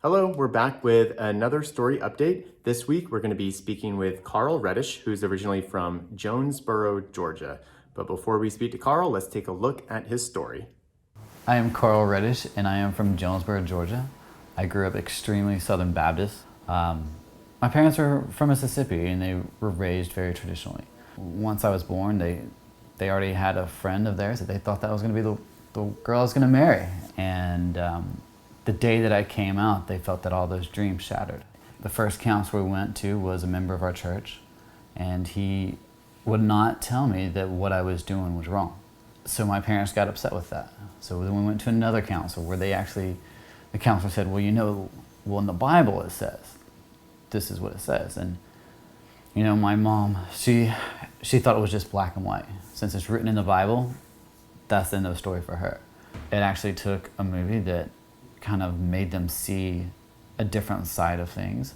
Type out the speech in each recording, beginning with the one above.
Hello, we're back with another story update. This week, we're going to be speaking with Carl Reddish, who's originally from Jonesboro, Georgia. But before we speak to Carl, let's take a look at his story. I am Carl Reddish, and I am from Jonesboro, Georgia. I grew up extremely Southern Baptist. My parents are from Mississippi, and they were raised very traditionally. Once I was born, they already had a friend of theirs that they thought that was going to be the girl I was going to marry. And the day that I came out, they felt that all those dreams shattered. The first counselor we went to was a member of our church, and he would not tell me that what I was doing was wrong. So my parents got upset with that. So then we went to another counselor where the counselor said, well, in the Bible it says, this is what it says. And, my mom, she thought it was just black and white. Since it's written in the Bible, that's the end of the story for her. It actually took a movie that kind of made them see a different side of things.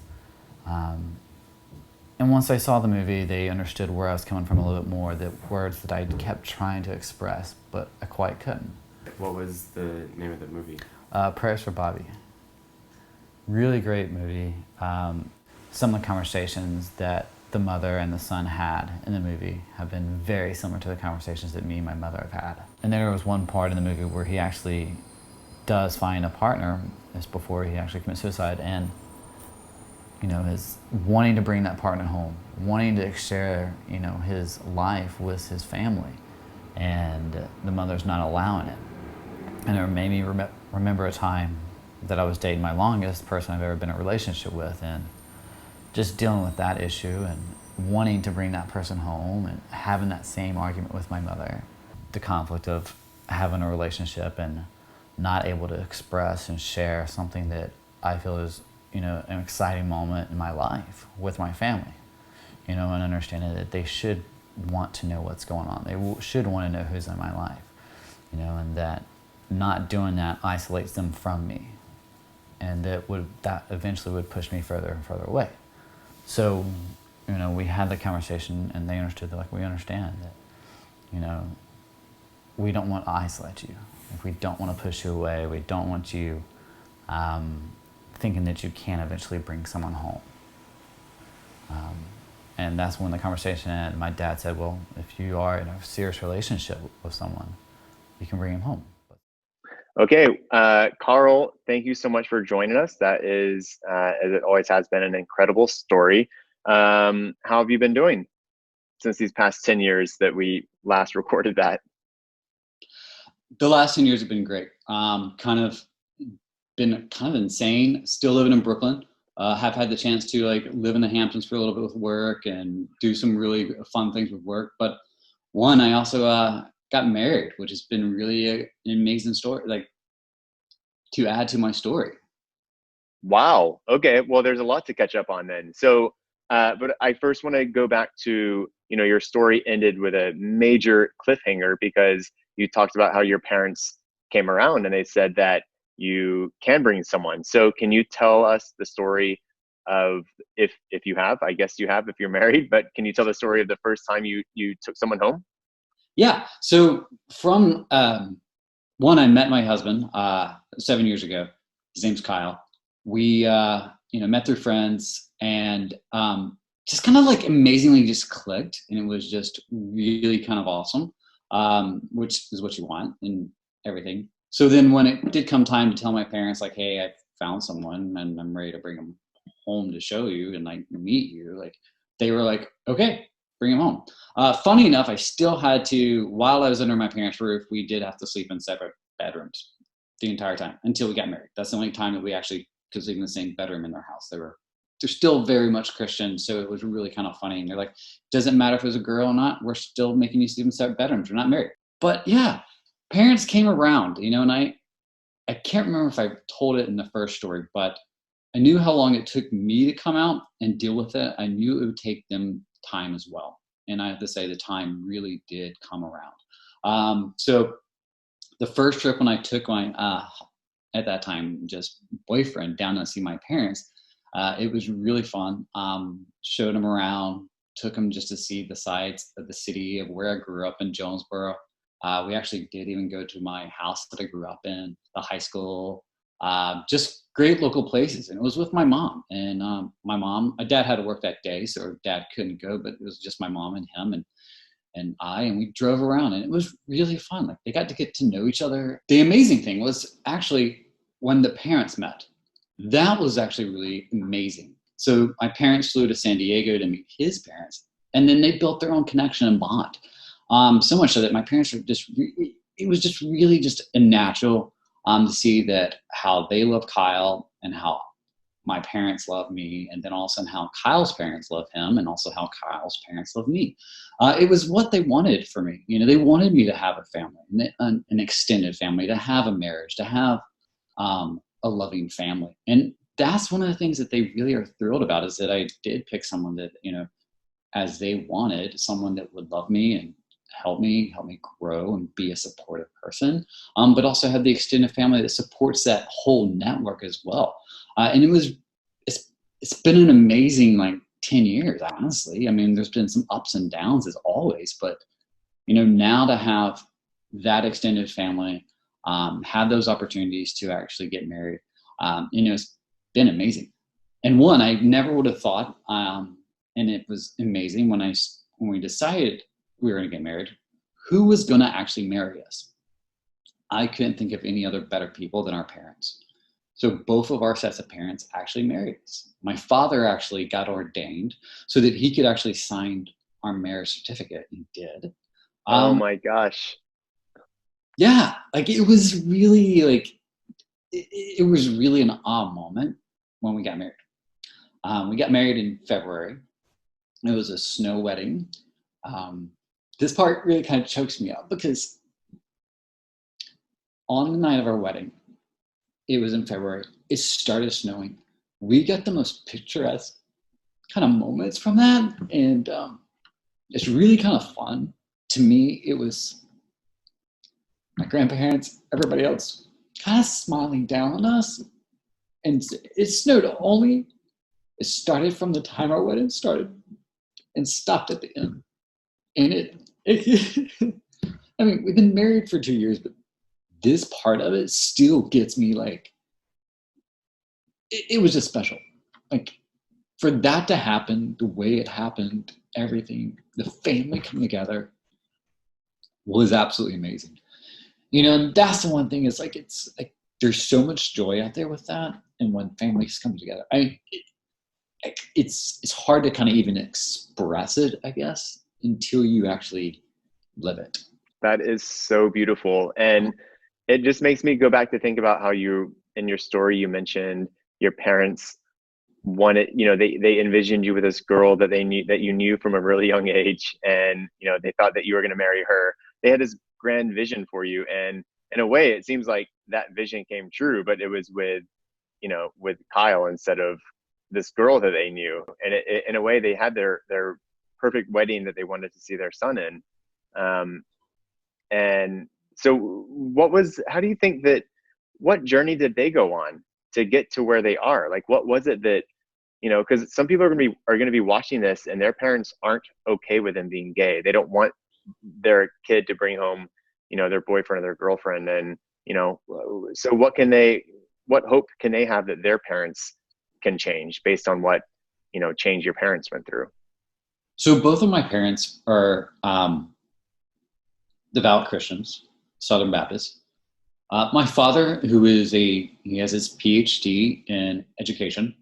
And once they saw the movie, they understood where I was coming from a little bit more, the words that I kept trying to express, but I quite couldn't. What was the name of the movie? Prayers for Bobby. Really great movie. Some of the conversations that the mother and the son had in the movie have been very similar to the conversations that me and my mother have had. And there was one part in the movie where he actually does find a partner, just before he actually commits suicide, and is wanting to bring that partner home, wanting to share, his life with his family, and the mother's not allowing it. And it made me remember a time that I was dating my longest person I've ever been in a relationship with, and just dealing with that issue and wanting to bring that person home and having that same argument with my mother. The conflict of having a relationship and not able to express and share something that I feel is, an exciting moment in my life with my family, and understanding that they should want to know what's going on. They should want to know who's in my life, and that not doing that isolates them from me, and that eventually would push me further and further away. So, we had the conversation, and they understood, we understand that, we don't want to isolate you. If we don't want to push you away, we don't want you thinking that you can eventually bring someone home. And that's when the conversation ended. My dad said, well, if you are in a serious relationship with someone, you can bring him home. Okay, Carl, thank you so much for joining us. That is, as it always has been, an incredible story. How have you been doing since these past 10 years that we last recorded that? The last 10 years have been great. Been kind of insane. Still living in Brooklyn. Have had the chance to live in the Hamptons for a little bit with work and do some really fun things with work. But I also got married, which has been really an amazing story, to add to my story. Wow. Okay. Well, there's a lot to catch up on then. So, but I first want to go back to, your story ended with a major cliffhanger because you talked about how your parents came around and they said that you can bring someone. So can you tell us the story of, if you have, I guess you have if you're married, but can you tell the story of the first time you took someone home? Yeah. So from I met my husband 7 years ago. His name's Kyle. We met through friends, and just kind of amazingly just clicked, and it was just really kind of awesome, which is what you want in everything. So then when it did come time to tell my parents, hey, I found someone and I'm ready to bring them home to show you and meet you, they were like, okay, bring him home. Funny enough, I still had to, while I was under my parents' roof, we did have to sleep in separate bedrooms the entire time until we got married. That's the only time that we actually could sleep in the same bedroom in their house. They're still very much Christian, so it was really kind of funny. And they're like, doesn't matter if it was a girl or not, we're still making you sleep in separate bedrooms. We're not married. But yeah, parents came around, and I can't remember if I told it in the first story, but I knew how long it took me to come out and deal with it. I knew it would take them time as well. And I have to say the time really did come around. So the first trip when I took my, at that time, just boyfriend down to see my parents, it was really fun. Showed him around, took him just to see the sides of the city of where I grew up in Jonesboro. We actually did even go to my house that I grew up in, the high school. Just great local places. And it was with my mom. And my dad had to work that day, so dad couldn't go, but it was just my mom and him and we drove around, and it was really fun. Like, they got to get to know each other. The amazing thing was actually when the parents met. That was actually really amazing. So my parents flew to San Diego to meet his parents, and then they built their own connection and bond. So much so that my parents were it was just really just a natural to see that how they love Kyle and how my parents love me, and then also how Kyle's parents love him, and also how Kyle's parents love me. It was what they wanted for me. You know, they wanted me to have a family, an extended family, to have a marriage, to have a loving family. And that's one of the things that they really are thrilled about, is that I did pick someone that, you know, as they wanted, someone that would love me and help me grow and be a supportive person, but also have the extended family that supports that whole network as well. And it's been an amazing, like, 10 years, honestly. I mean, there's been some ups and downs as always, but, you know, now to have that extended family, have those opportunities to actually get married, you know, it's been amazing. And one, I never would have thought, and it was amazing when we decided we were going to get married, who was going to actually marry us. I couldn't think of any other better people than our parents. So both of our sets of parents actually married us. My father actually got ordained so that he could actually sign our marriage certificate. He did. Oh my gosh. Yeah, like, it was really like, it was really an odd moment when we got married. We got married in February. It was a snow wedding. This part really kind of chokes me up, because on the night of our wedding, it was in February, it started snowing. We got the most picturesque kind of moments from that. And it's really kind of fun. To me, it was my grandparents, everybody else kind of smiling down on us. And it snowed it started from the time our wedding started and stopped at the end. And I mean, we've been married for 2 years, but this part of it still gets me, like, it was just special. Like, for that to happen, the way it happened, everything, the family coming together was absolutely amazing. You know, and that's the one thing, is like, it's like, there's so much joy out there with that. And when families come together, it's hard to kind of even express it, I guess, until you actually live it. That is so beautiful. And it just makes me go back to think about how you, in your story, you mentioned your parents wanted, you know, they envisioned you with this girl that you knew from a really young age. And, you know, they thought that you were going to marry her. They had this grand vision for you. And in a way, it seems like that vision came true, but it was with Kyle instead of this girl that they knew. And in a way, they had their perfect wedding that they wanted to see their son in. And so how do you think what journey did they go on to get to where they are? Like, what was it that, you know, because some people are going to be watching this and their parents aren't okay with them being gay. They don't want their kid to bring home, you know, their boyfriend or their girlfriend. And, you know, so what hope can they have that their parents can change based on what, you know, change your parents went through? So both of my parents are devout Christians, Southern Baptists. My father, he has his PhD in education.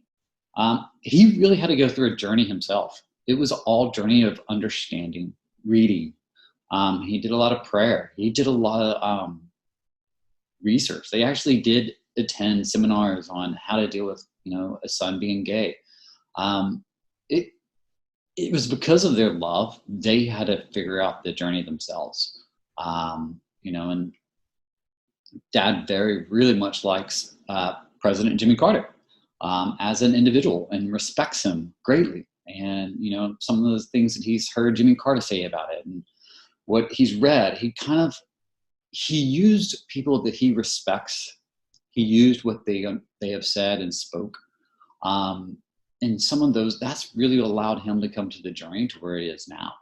He really had to go through a journey himself. It was all journey of understanding, reading. He did a lot of prayer. He did a lot of research. They actually did attend seminars on how to deal with, you know, a son being gay. It was because of their love. They had to figure out the journey themselves. You know, and Dad really much likes President Jimmy Carter as an individual and respects him greatly. And, you know, some of those things that he's heard Jimmy Carter say about it and what he's read, he used people that he respects. He used what they have said and spoke. And some of those, that's really allowed him to come to the journey to where it is now.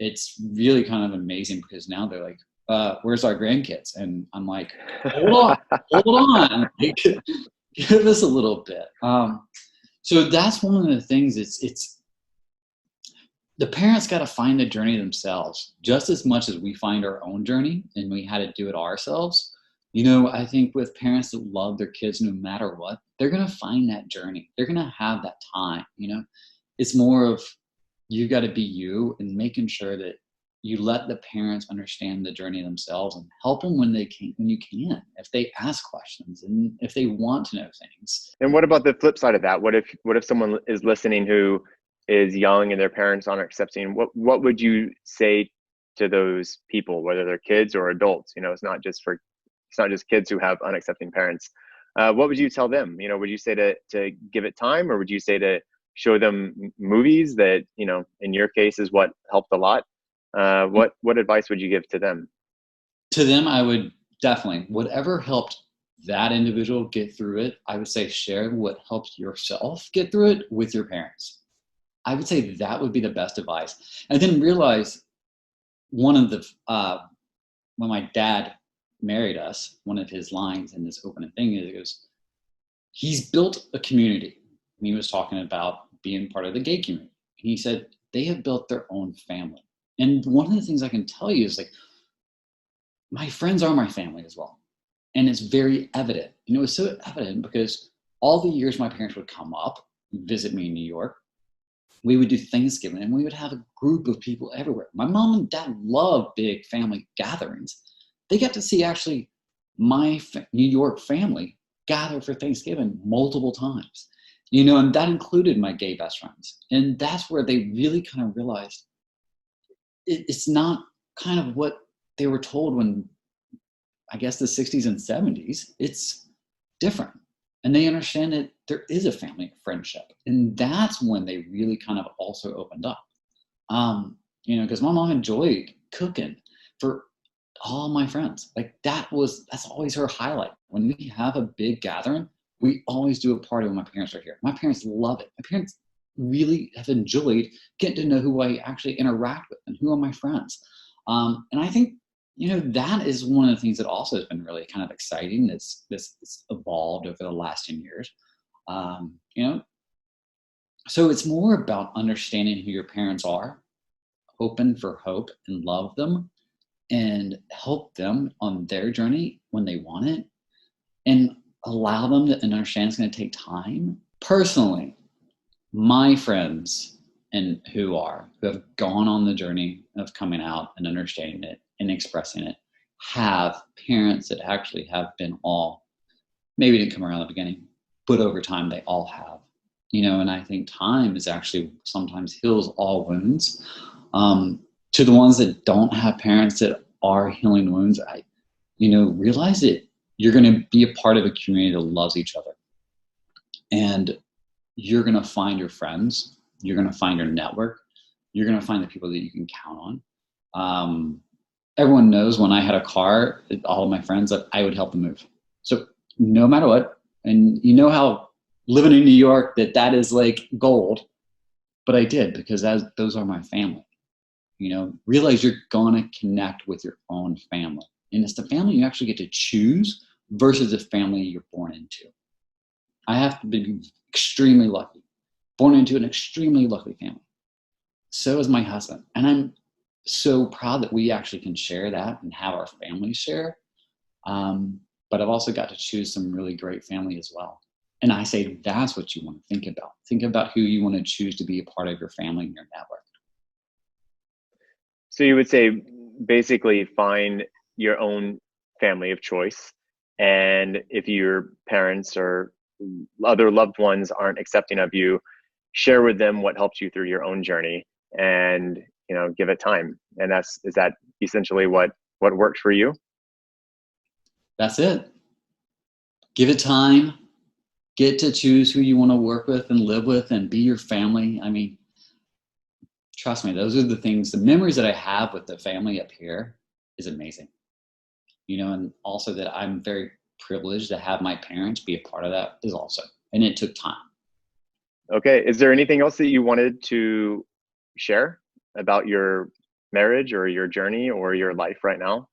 It's really kind of amazing because now they're like, where's our grandkids? And I'm like, hold on. Give us a little bit. So that's one of the things. It's the parents got to find the journey themselves just as much as we find our own journey, and we had to do it ourselves. I think with parents that love their kids no matter what, they're going to find that journey. They're going to have that time. It's more of, you got to be you and making sure that you let the parents understand the journey themselves and help them when you can, if they ask questions and if they want to know things. And what about the flip side of that? What if someone is listening who is young and their parents aren't accepting? What would you say to those people, whether they're kids or adults? It's not just kids who have unaccepting parents. What would you tell them? Would you say to give it time, or would you say to show them movies that, in your case, is what helped a lot? What advice would you give to them? To them, I would definitely, whatever helped that individual get through it, I would say share what helped yourself get through it with your parents. I would say that would be the best advice. And then realize one of the, when my dad married us, one of his lines in this opening thing is, he goes, he's built a community. And he was talking about being part of the gay community. And he said, they have built their own family. And one of the things I can tell you is, like, my friends are my family as well. And it's very evident. It's so evident because all the years my parents would come up, visit me in New York, we would do Thanksgiving and we would have a group of people everywhere. My mom and dad love big family gatherings. They got to see actually my New York family gather for Thanksgiving multiple times, and that included my gay best friends. And that's where they really kind of realized it's not kind of what they were told when, I guess, the 60s and 70s. It's different. And they understand that there is a family friendship. And that's when they really kind of also opened up. Because my mom enjoyed cooking for all my friends. Like, that's always her highlight. When we have a big gathering, we always do a party when my parents are here. My parents love it. My parents really have enjoyed getting to know who I actually interact with and who are my friends. And I think, that is one of the things that also has been really kind of exciting. This evolved over the last 10 years. So it's more about understanding who your parents are, open for hope and love them, and help them on their journey when they want it, and allow them to understand it's going to take time. Personally, my friends who have gone on the journey of coming out and understanding it and expressing it have parents that actually have been maybe didn't come around at the beginning, but over time they all have. And I think time is actually sometimes heals all wounds. To the ones that don't have parents that are healing wounds, realize that you're going to be a part of a community that loves each other. And you're going to find your friends. You're going to find your network. You're going to find the people that you can count on. Everyone knows when I had a car, all of my friends, that I would help them move. So no matter what, and how living in New York, that is like gold, but I did, because those are my family. Realize you're going to connect with your own family. And it's the family you actually get to choose versus the family you're born into. I have to be extremely lucky, born into an extremely lucky family. So is my husband. And I'm so proud that we actually can share that and have our families share. But I've also got to choose some really great family as well. And I say that's what you want to think about. Think about who you want to choose to be a part of your family and your network. So you would say basically find your own family of choice. And if your parents or other loved ones aren't accepting of you, share with them what helped you through your own journey, and give it time. And is that essentially what worked for you? That's it. Give it time. Get to choose who you want to work with and live with and be your family. I mean, trust me, those are the things, the memories that I have with the family up here is amazing. And also that I'm very privileged to have my parents be a part of that is also, and it took time. Okay. Is there anything else that you wanted to share about your marriage or your journey or your life right now?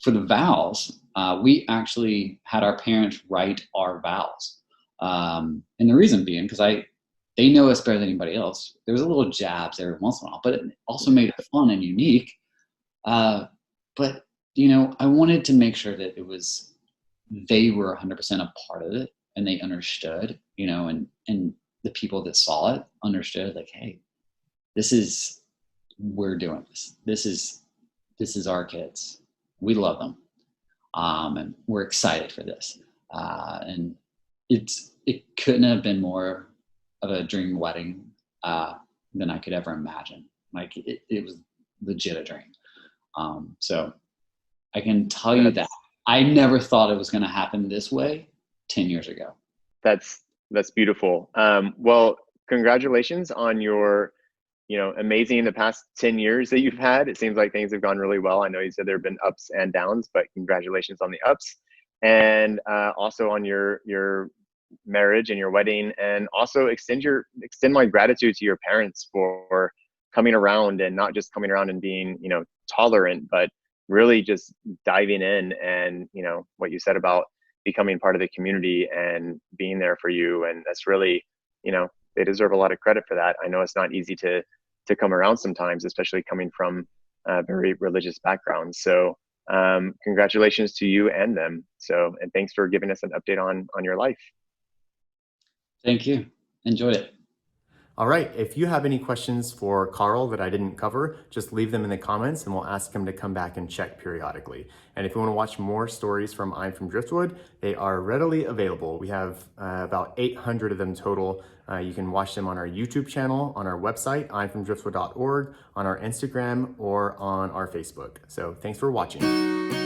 For the vows, we actually had our parents write our vows. And the reason being, because they know us better than anybody else. There was a little jabs every once in a while, but it also made it fun and unique. But I wanted to make sure that they were 100% a part of it, and they understood, and the people that saw it understood, like, hey, we're doing this. This is our kids. We love them. And we're excited for this. And it couldn't have been more of a dream wedding than I could ever imagine. Like it was legit a dream. So I can tell you that I never thought it was going to happen this way 10 years ago. That's beautiful. Well, congratulations on your, amazing in the past 10 years that you've had. It seems like things have gone really well. I know you said there have been ups and downs, but congratulations on the ups, and also on your marriage and your wedding, and also extend my gratitude to your parents for coming around, and not just coming around and being, tolerant, but really just diving in, and what you said about becoming part of the community and being there for you. And that's really, they deserve a lot of credit for that. I know it's not easy to come around sometimes, especially coming from very religious backgrounds. So congratulations to you and them. So, and thanks for giving us an update on your life. Thank you. Enjoyed it. All right, if you have any questions for Carl that I didn't cover, just leave them in the comments and we'll ask him to come back and check periodically. And if you want to watch more stories from I'm from Driftwood, they are readily available. We have about 800 of them total. You can watch them on our YouTube channel, on our website, imfromdriftwood.org, on our Instagram, or on our Facebook. So thanks for watching.